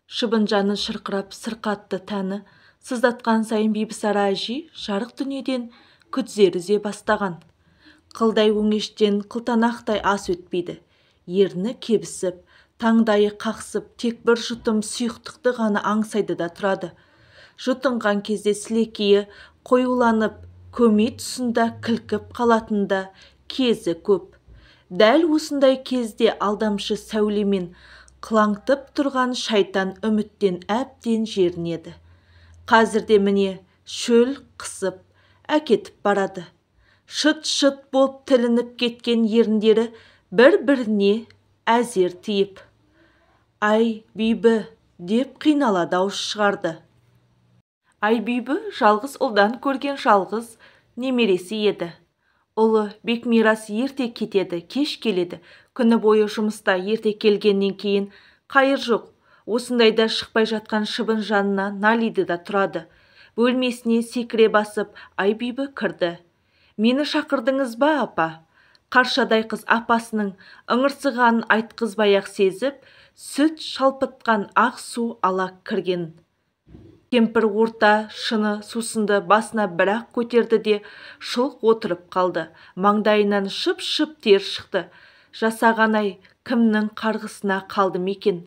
Шыбынжаны шырқырап сырқатты тәні, сыздатқан сайын Бибісара әжей жарық дүниеден күдзер үзе бастаған. Қылдай өңештен қылтанақтай ас өтпейді. Ерні кебісіп, таңдайы қақсып, тек бір жұтым сұйықтықты ғана аңсайды да тұрады. Жұтынған кезде сілекейі қоюланып, көмей тұсында кілкіп қалатында кезі көп. Дәл осындай кезде алдамшы сәулемен қылаңтып тұрған шайтан үміттен әбден жерінеді. Қазірде міне шөл қысып әкетіп барады. Шыт-шыт боп тілініп кеткен еріндері бір-біріне әзер тиіп. «Ай, Бибі!» деп қинала дауыс шығарды. Ай, Бибі жалғыз ұлдан көрген жалғыз немересі еді. Ұлы Бекмирас ерте кетеді, кеш келеді. Күні бойы жұмыста, ерте келгеннен кейін қайыр жоқ. Осындайда шықпай жатқан шыбын жанына налиды да тұрады. Бөлмесіне секіре басып, Ай, Бибі кірді. «Мені шақырдыңыз ба, апа?» Қаршадай қыз апасының ыңырсығанын айтқызбай-ақ сезіп, сүт шалпытқан ақ су ала кірген. Кемпір орта шыны сусынды басына бір-ақ көтерді де шылқ отырып қалды. Маңдайынан шып-шып тер шықты. Жасаған-ай, кімнің қарғысына қалды мекен?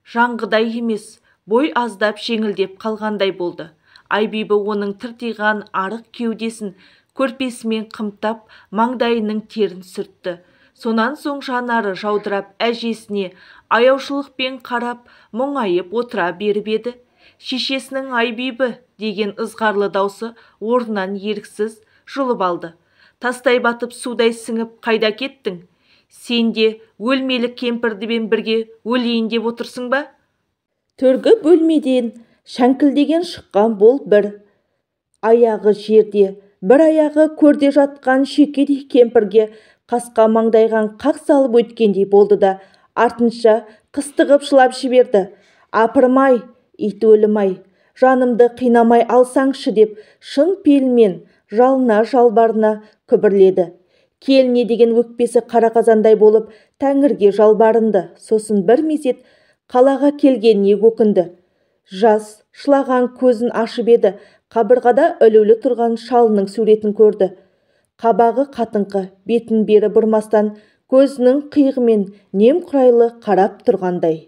Жаңғыдай емес, бой аздап жеңілдеп қалғандай болды. Ай, Бибі оның тыртиған арық кеудесін көрпесімен қымтап, маңдайының терін сүртті. Сонан соң жанары жаудырап, әжесіне аяушылықпен қарап, мұңайып отыра беріп еді. Шешесінің «Ай, Бибі!» деген ызғарлы даусы орнынан еріксіз жұлып алды. Тастай батып судай сіңіп, «Қайда кеттің? Сен де өлмелі кемпірдімен бірге өлейін деп отырсың ба?» Төргі бөлмеден шәңкілдеген шыққан бол бір аяғы жерде, бір аяғы көрде жатқан шүйкедей кемпірге қасқа маңдайған қақ салып өткендей болды да, артынша қыстығып жылап жіберді. «Апырмай, ит өлім-ай, жанымды қинамай алсаңшы» деп шын пейілмен жалына-жалбарына күбірледі. Келіне деген өкпесі қара қазандай болып Тәңірге жалбарынды. Сосын бір мезет қалаға келгеніне өкінді. Жас шылаған көзін ашып еді, қабырғада ілулі тұрған шалының суретін көрді. Қабағы қатыңқы, бетін бері бұрмастан көзінің қиығымен немқұрайлы қарап тұрғандай.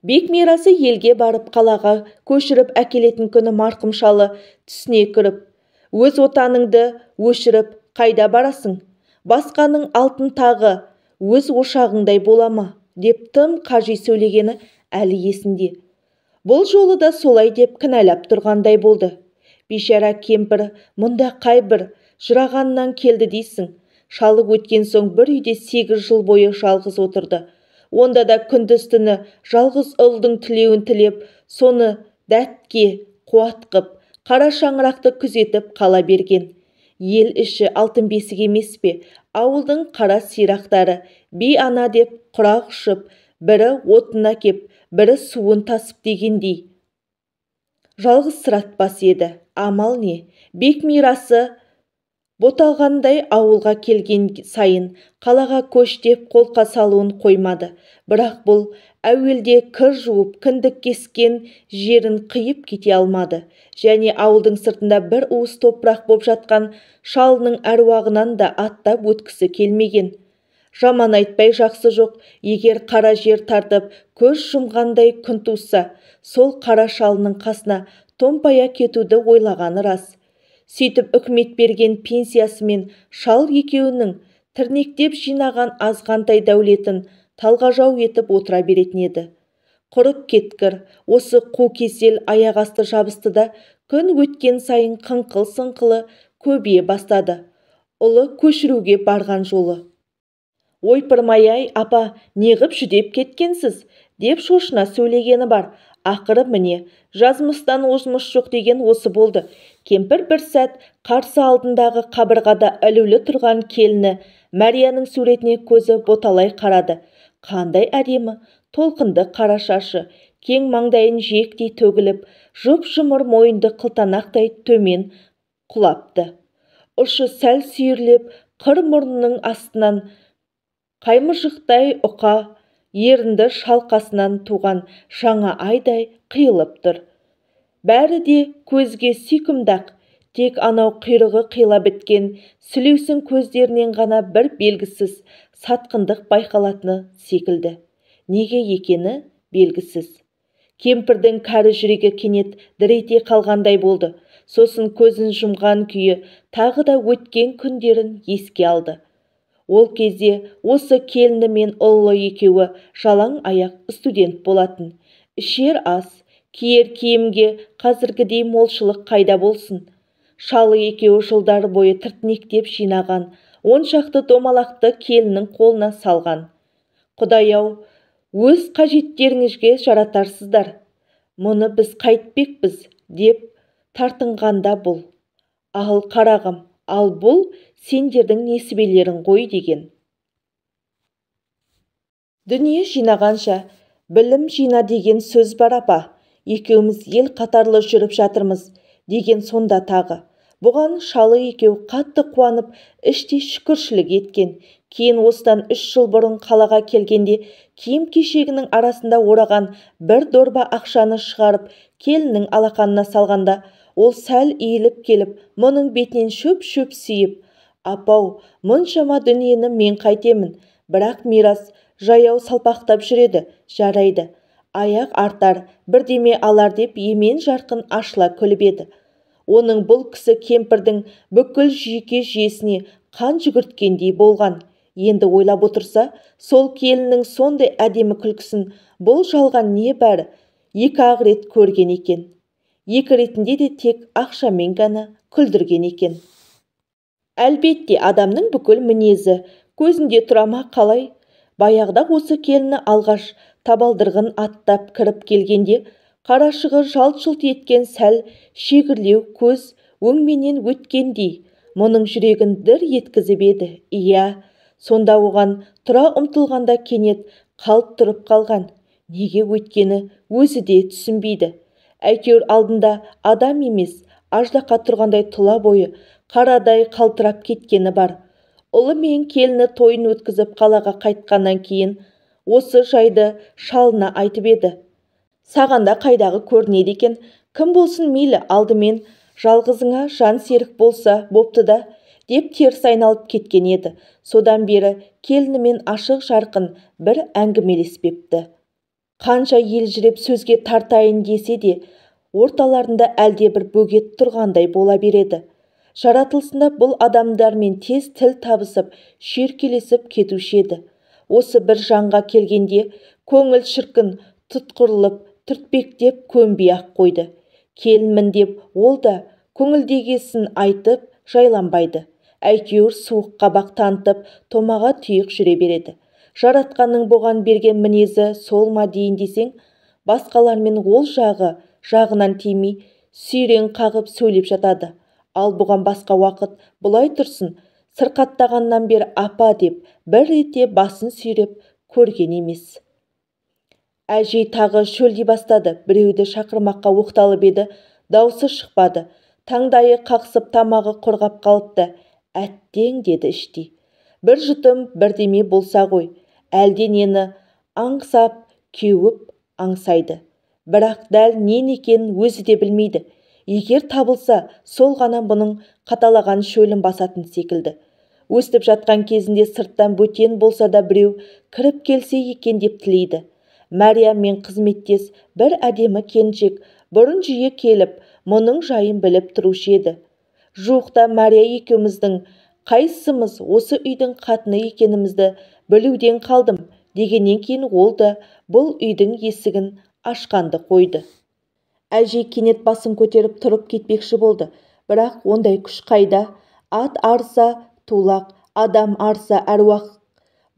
Бекмирасы елге барып қалаға көшіріп әкелетін күні марқұм шалы түсіне кіріп, «Өз отаныңды өшіріп қайда барасың? Басқаның алтын тағы өз ошағыңдай бола ма?» деп тым қажи сөйлегені әлі есінде. Бұл жолы да солай деп кінәлап тұрғандай болды. Бейшара кемпір мұнда қай бір жырағаннан келді дейсің? Шалы өткен соң бір үйде 8 жыл бойы жалғыз отырды. Онда да күндіз-түні жалғыз ұлдың тілеуін тілеп, соны дәтке қуат қып, қара шаңырақты күзетіп қала берген. Ел іші алтын бесік емес пе? Ауылдың қара сирақтары бей ана деп құрақ ұшып, бірі отына кеп, бірі суын тасып дегендей. Жалғыз сұратпас еді. Амал не? Бекмирасы боталғандай ауылға келген сайын қалаға көш деп қолқа салуын қоймады. Бірақ бұл әуелде кір жуып, кіндік кескен жерін қиып кете алмады. Және ауылдың сыртында бір уыс топырақ боп жатқан шалының әруағынан да аттап өткісі келмеген. Жаман айтпай жақсы жоқ, егер қара жер тартып көз жұмғандай күн туса, сол қара шалының қасына томпая кетуді ойлағаны рас. Сөйтіп үкімет берген пенсиясымен шал екеуінің тірнектеп жинаған азғантай дәулетін талғажау етіп отыра беретін еді. Құрып кеткір, осы қу кесел аяқ асты жабысты да, күн өткен сайын қыңқыл-сыңқылы көбейе бастады. Ұлы көшіруге барған жолы. «Ойпырмай-ай, апа, неғып жүдеп кеткенсіз?» деп шошына сөйлегені бар. Ақыры міне, жазмыстан озмыш жоқ деген осы болды. Кемпір бір сәт қарсы алдындағы қабырғада ілулі тұрған келіні Мәрияның суретіне көзі боталай қарады. Қандай әдемі, толқынды қара шашы, кең маңдайын жиектей төгіліп, жұп-жұмыр мойынды қылтанақтай төмен құлапты. Ұшы сәл сүйірлеп, қыр мұрнының астынан қаймыжықтай ұқа ерінді шалқасынан туған жаңа айдай қиылып тұр. Бәрі де көзге сүйкімді-ақ, тек анау құйрығы қила біткен сілеусін көздерінен ғана бір белгісіз сатқындық байқалатыны секілді. Неге екені белгісіз. Кемпірдің кәрі жүрегі кенет дір ете қалғандай болды. Сосын көзін жұмған күйі тағы да өткен күндерін еске алды. Ол кезде осы келіні мен ұлы екеуі жалаң аяқ студент болатын. Ішер ас, киер киімге қазіргідей молшылық қайда болсын. Шалы екеуі жылдар бойы тіртінектеп жинаған, он шақты домалақты келіннің қолына салған. Құдай-ау, өз қажеттеріңізге жаратарсыздар. Мұны біз қайтпекпіз деп тартынғанда бұл. Ал қарағым, ал бұл сендердің несібелерің ғой деген. Дүние жинағанша білім жина деген сөз бар апа. Екеуміз ел қатарлы жүріп жатырмыз деген сонда тағы. Бұған шалы екеу қатты қуанып, іштей шүкіршілік еткен. Кейін осыдан 3 жыл бұрын қалаға келгенде киім-кешегінің арасында ораған бір дорба ақшаны шығарып келіннің алақанына салғанда, ол сәл иіліп келіп, мұның бетінен шөп-шөп сүйіп, «Апау, мұншама дүниені мен қайтемін, бірақ мирас жаяу салпақтап жүреді, жарайды. Аяқ артар, бірдеме алар» деп емен жарқын ашыла күліп еді. Оның бұл кісі кемпірдің бүкіл жүйке жүйесіне қан жүгірткендей болған. Енді ойлап отырса, сол келіннің сондай әдемі күлкісін бұл жалған небәрі 2-ақ рет көрген екен. 2 ретінде де тек ақшамен ғана күлдірген екен. Әлбетте, адамның бүкіл мінезі көзінде тұра ма қалай? Баяғыда осы келіні алғаш табалдырғын аттап кіріп келгенде, қарашығы жалт-жұлт еткен сәл шегірлеу көз өңменен өткендей, мұның жүрегін дір еткізіп еді. Иә, сонда оған тұра ұмтылғанда кенет қалт тұрып қалған. Неге өткені өзі де түсінбейді. Әйтеуір алдында адам емес, аждақа тұрғандай тұла бойы қарадай қалтырап кеткені бар. Ұлы мен келіні тойын өткізіп қалаға қайтқаннан кейін осы жайды шалына айтып еді. Сағанда қайдағы көрінеді екен, кім болсын мейлі, алдымен жалғызыңа жан серік болса бопты да, деп теріс айналып кеткен еді. Содан бері келінімен ашық жарқын бір әңгімелеспепті. Қанша елжіреп сөзге тартайын десе де, орталарында әлде бір бөгет тұрғандай бола береді. Жаратылысында бұл адамдармен тез тіл табысып, шүйіркелесіп кетуші еді. Осы бір жанға келгенде көңіл шіркін тұтқырылып, түртпектеп көнбей-ақ қойды. Келінмін деп ол да көңілдегесін айтып жайланбайды. Әйтеуір суық қабақ танытып, томаға тұйық жүре береді. Жаратқанның бұған берген мінезі сол ма дейін десең, басқалармен ол жағынан тимей, сүйрен қағып сөйлеп жатады. Ал бұған басқа уақыт бұлай тұрсын, сырқаттағаннан бері апа деп бір рете басын сүйреп көрген емес. Әжей тағы шөлдей бастады. Біреуді шақырмаққа оқталып еді, даусы шықпады. Таңдайы қақсып, тамағы құрғап қалыпты. Әттең, деді іштей. Бір жұтым бірдеме болса ғой. Әлде нені аңсап, кеуіп аңсайды. Бірақ дәл нен екенін өзі де білмейді. Егер табылса, сол ғана бұның қаталаған шөлін басатын секілді. Өстіп жатқан кезінде сырттан бөтен болса да біреу кіріп келсе екен деп тілейді. Мәриям мен қызметтес бір әдемі келіншек бұрын жиі келіп, мұның жайын біліп тұрушы еді. Жуықта Мәрия екеуміздің қайсымыз осы үйдің қатыны екенімізді білуден қалдым дегеннен кейін ол да бұл үйдің есігін ашқанды қойды. Әжей кенет басын көтеріп тұрып кетпекші болды. Бірақ ондай күш қайда? Ат арса тулақ, адам арса әруақ.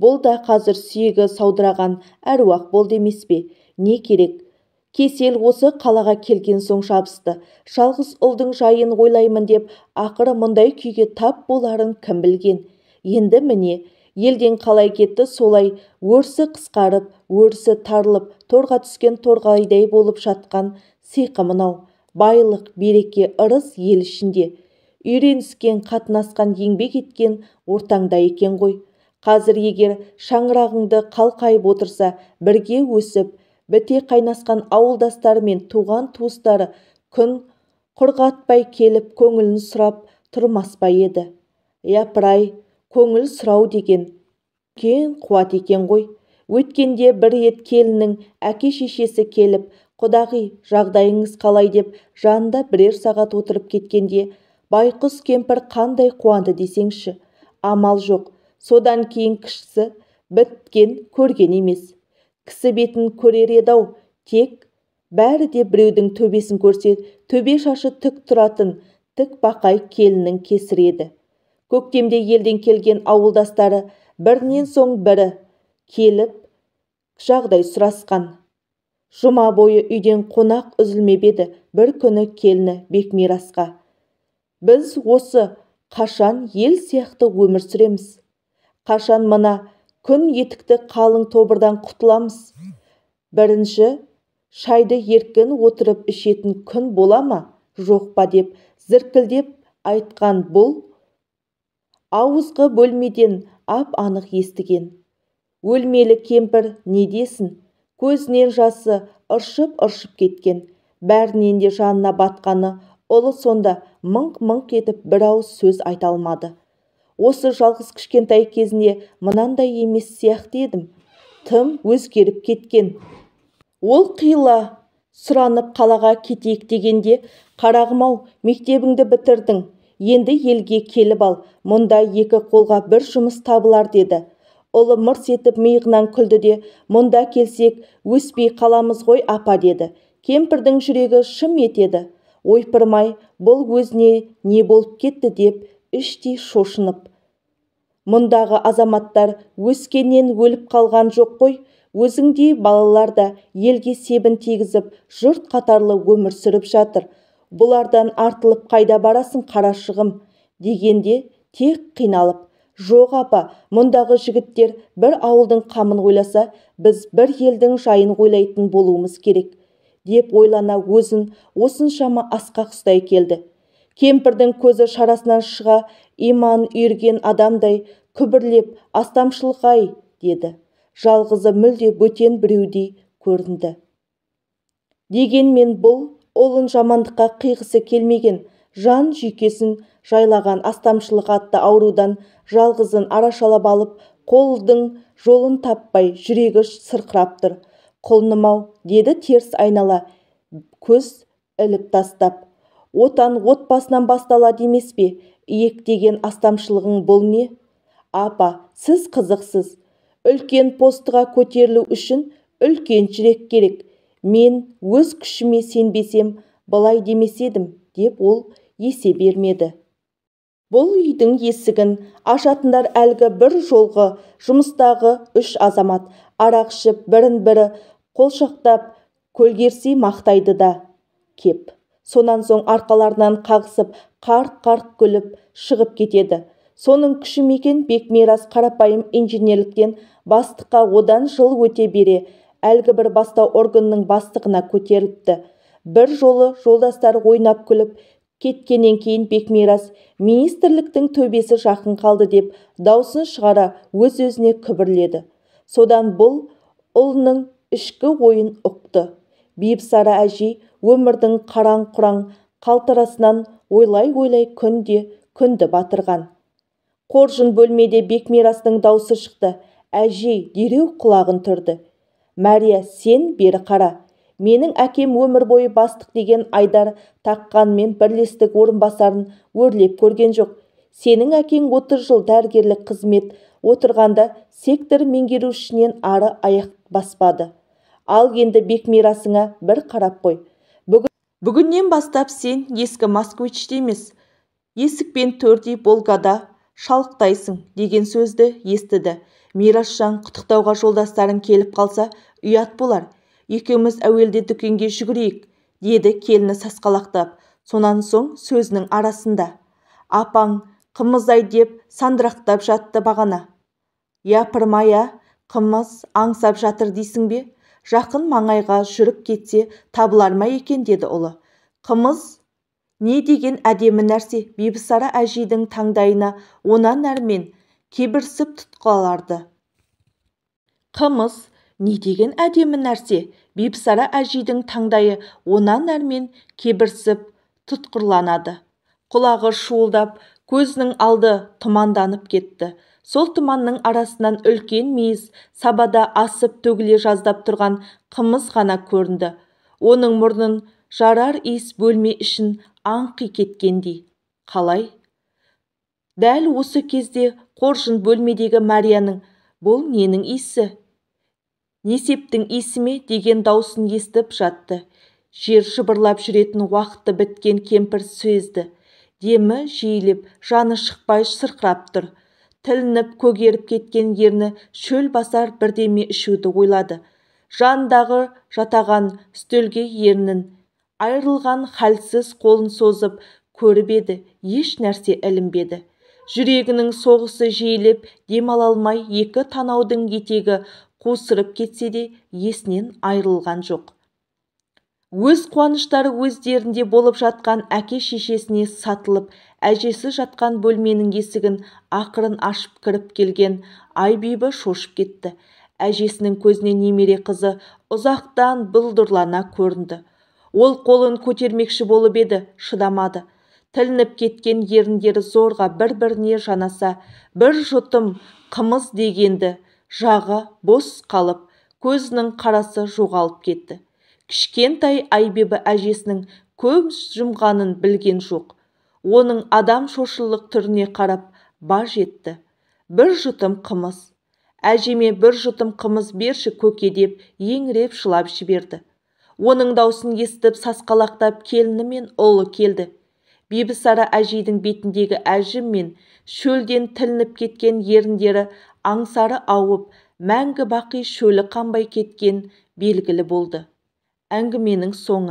Бұл да қазір сүйегі саудыраған әруақ болды емес пе? Не керек? Кесел осы қалаға келген соң шабысты. Жалғыз ұлдың жайын ойлаймын деп, ақыры мұндай күйге тап боларын кім білген? Енді міне, елден қалай кетті, солай өрісі қысқарып, өрісі тарылып, торға түскен торғайдай болып жатқан сиқы мынау. Байлық, береке, ырыс ел ішінде. Үйреніскен, қатынасқан, еңбек еткен ортаңда екен ғой. Қазір егер шаңырағыңды қалқайып отырса, бірге өсіп, біте қайнасқан ауылдастары мен туған-туыстары күн құрғатпай келіп көңілін сұрап тұрмас па еді? Япыр-ай, көңіл сұрау деген үлкен қуат екен ғой. Өткенде бір рет келіннің әке-шешесі келіп, құдағи, жағдайыңыз қалай деп жанында бірер сағат отырып кеткенде, байқұс кемпір қандай қуанды десеңші. Амал жоқ. Содан кейін кішісі біткен көрген емес. Кісі бетін көрер еді-ау, тек бәрі де біреудің төбесін көрсе, төбе шашы тік тұратын тік бақай келіннің кесірі еді. Көктемде елден келген ауылдастары бірінен соң бірі келіп жағдай сұрасқан. Жұма бойы үйден қонақ үзілмеп еді. Bir күні келіні Бекмирасқа: біз осы қашан ел сияқты өмір сүреміз? Қашан мына күн етікті қалың тобырдан құтыламыз? Бірінші шайды еркін отырып ішетін күн бола ма, жоқ па деп зіркілдеп айтқан. Бұл ауызғы бөлмеден ап-анық естіген. Өлмелі кемпір не десін? Көзінен жасы ыршып-ыршып кеткен. Бәрінен де жанына батқаны ұлы сонда мыңқ-мыңқ етіп бір ауыз сөз айта алмады. Осы жалғыз кішкентай кезінде мынандай емес сияқты едім. Тым өзгеріп кеткен. Ол қиыла сұранып қалаға кетейік дегенде: қарағым-ау, мектебіңді бітірдің, енді елге келіп ал, мұнда екі қолға бір жұмыс табылар деді. Ұлы мырс етіп миығынан күлді де: мұнда келсек өспей қаламыз ғой апа деді. Кемпірдің жүрегі шым етеді. Ойпырмай, бұл өзіне не болып кетті деп іштей шошынып. Мұндағы азаматтар өскеннен өліп қалған жоқ қой, өзіңдей балалар да елге себін тигізіп, жұрт қатарлы өмір сүріп жатыр. Бұлардан артылып қайда барасың қарашығым дегенде тек қиналып: жоқ апа, мұндағы жігіттер бір ауылдың қамын ойласа, біз бір елдің жайын ойлайтын болуымыз керек деп ойлана өзін осыншама асқақ ұстай келді. Кемпірдің көзі шарасынан шыға иман үйірген адамдай күбірлеп: астамшылық-ай деді. Жалғызы мүлде бөтен біреудей көрінді. Дегенмен бұл ұлын жамандыққа қиғысы келмеген, жан жүйкесін жайлаған астамшылық атты аурудан жалғызын арашалап алып, қолдың жолын таппай жүрегі сырқырап тұр. Құлыным-ау деді теріс айнала көз іліп тастап. Отан отбасынан басталады емес пе? Иектеген астамшылығың бұл не? Апа, сіз қызықсыз. Үлкен постыға көтерілу үшін үлкен жүрек керек. Мен өз күшіме сенбесем, былай демес едім деп ол есе бермеді. Бұл үйдің есігін ашатындар әлгі бір жолғы жұмыстағы 3 азамат арақ ішіп бірін-бірі қолшақтап көлгерсей мақтайды да кеп. Сонан соң арқаларынан қағысып қарқ-қарқ күліп шығып кетеді. Соның күші мекен Бекмирас қарапайым инженерліктен бастыққа одан жыл өте бере әлгі бір бастау органның бастығына көтеріліпті. Бір жолы жолдастар ойнап күліп кеткеннен кейін Бекмирас министрліктің төбесі жақын қалды деп даусын шығара өз-өзіне күбірледі. Содан бұл ұлының ішкі ойын ұқты. Бибісара әжей өмірдің қараң-құраң қалтарасынан ойлай-ойлай күнді батырған. Қоржын бөлмеде Бекмирастың даусы шықты. Әжей дереу құлағын түрді. Мәрия, сен бері қара. Менің әкем өмір бойы бастық деген айдар таққанмен бірлестік орынбасарын өрлеп көрген жоқ. Сенің әкең 30 жыл дәрігерлік қызмет отырғанда сектор меңгерушісінен ары аяқ баспады. Ал енді Бекмирасыңа бір қарап қой. Бүгіннен бастап сен ескі Москвичте емес, есікпен төрдей Волгада шалықтайсың деген сөзді естіді. Мирасжан, құттықтауға жолдастарың келіп қалса, ұят болар. Екеуміз әуелде дүкенге жүгірейік, деді келіні сасқалақтап. Сонан соң сөзінің арасында: апаң қымыздай деп сандырақтап жатты бағана. Япырмай-а, қымыз аңсап жатыр дейсің бе? Жақын маңайға жүріп кетсе табылар ма екен, деді ұлы. Қымыз не деген әдемі нәрсе. Бибісара әжейдің таңдайына онан әрмен кебірсіп тұтқаларды. Қымыз не деген әдемі нәрсе. Бибісара әжейдің таңдайы онан әрмен кебірсіп тұтқырланады. Құлағы шуылдап, көзінің алды тұманданып кетті. Сол тұманның арасынан үлкен мейіз сабада асып төгіле жаздап тұрған қымыз ғана көрінді. Оның мұрнын жарар иіс бөлме ішін аңқи кеткендей. Қалай? Дәл осы кезде қоржын бөлмедегі Марияның «Бұл ненің иісі? Несептің иісі ме?» деген даусын естіп жатты. Жер шыбырлап жүретін уақыты біткен кемпір сезді. Демі жиілеп, жаны шықпай сырқырап тұр. Тілініп көгеріп кеткен ерні шөл басар бірдеме ішуді ойлады. Жандағы жатаған үстелге ернін айырылған халсіз қолын созып көріп еді, еш нәрсе ілінбеді. Жүрегінің соғысы жиілеп, демала алмай екі танаудың етегі қусырып кетсе де есінен айырылған жоқ. Өз қуаныштары өздерінде болып жатқан әке-шешесіне сатылып, әжесі жатқан бөлменің есігін ақырын ашып кіріп келген Айбибі шошып кетті. Әжесінің көзіне немере қызы ұзақтан бұлдырлана көрінді. Ол қолын көтермекші болып еді, шыдамады. Тілініп кеткен еріндері зорға бір-біріне жанаса, бір жұтым қымыз дегенді жағы бос қалып, көзінің қарасы жоғалып кетті. Кішкентай Айбибі әжесінің көз жұмғанын білген жоқ. Оның адам шошырлық түріне қарап баж етті. «Бір жұтым қымыз. Әжеме бір жұтым қымыз берші көке» деп еңіреп жылап жіберді. Оның даусын естіп сасқалақтап келіні мен ұлы келді. Бибісара әжейдің бетіндегі әжім мен шөлден тілініп кеткен еріндері аңсары ауып, мәңгі бақи шөлі қанбай кеткен белгілі болды. Әңгіменің соңы.